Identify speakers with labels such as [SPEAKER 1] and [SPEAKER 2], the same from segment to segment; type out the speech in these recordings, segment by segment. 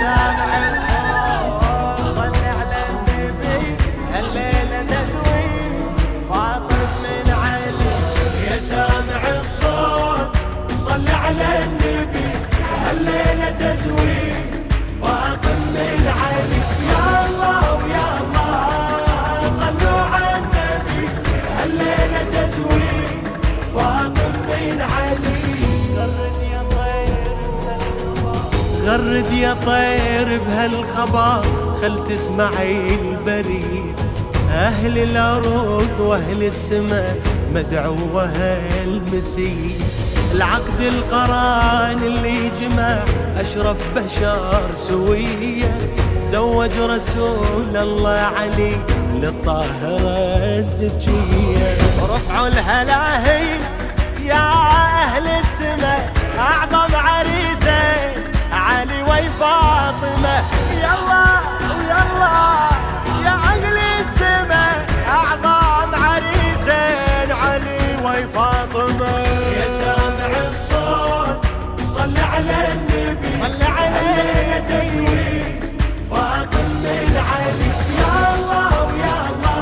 [SPEAKER 1] سامع الصوت صل على النبي الليلة تزويد فاطم من علي. يا سامع الصوت صل على النبي الليلة تزويد فاطم من علي. يا الله ويا الله صلوا على النبي الليلة تزويد فاطم من علي. غرد يا طير بهالخبر خل تسمعي البريد. أهل الأرض وأهل السماء مدعوة المسيح. العقد القران اللي جمع أشرف بشر سوية زوج رسول الله علي للطاهرة الزكية. رفعوا الهلاهل يا أهل السماء أعظم عريسة علي وفاطمة. يلا ويلا يا أهل السماء أعظم عريسين علي وفاطمة. يا سامع الصوت صل على النبي صل عليه تزويد فاطم من علي. يا الله ويا الله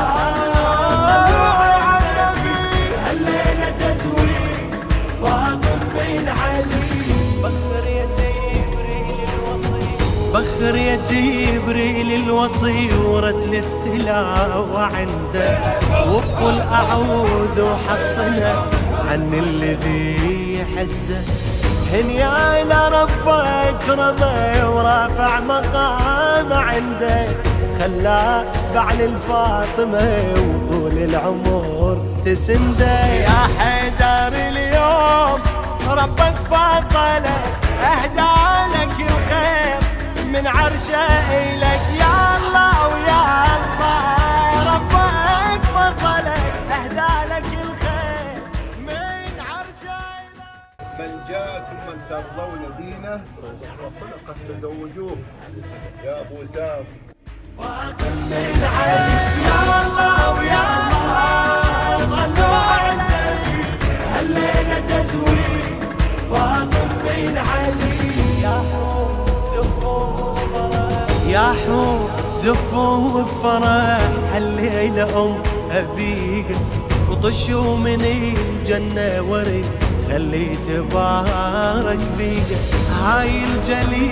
[SPEAKER 1] صلوا على النبي الليلة تزويد فاطم من علي. بخر يا جبريل الوصي ورتل التلاوة عنده وقل أعوذ وحصنا عن الذي حسده. هنيا إلى ربك كرمه ورافع مقام عنده خلاه بعل الفاطمة وطول العمر تسنده. يا حيدر اليوم ربك فضلك أهدى لك الخير من عرشه إليك. يا الله ويا الله ربك فضلك أهدى لك الخير من عرشه إليك.
[SPEAKER 2] من جاءكم من ترضون دينه وخلقه تزوجوه. يا أبو سام
[SPEAKER 1] فاطم من علي. يا الله ويا الله صلوا على النبي الليلة تزويد فاطم من علي. يا حور زفوا بفرح هالليلة أم أبيك وطشوا من الجنة ورد خلي تبارك بيك. هاي الجليل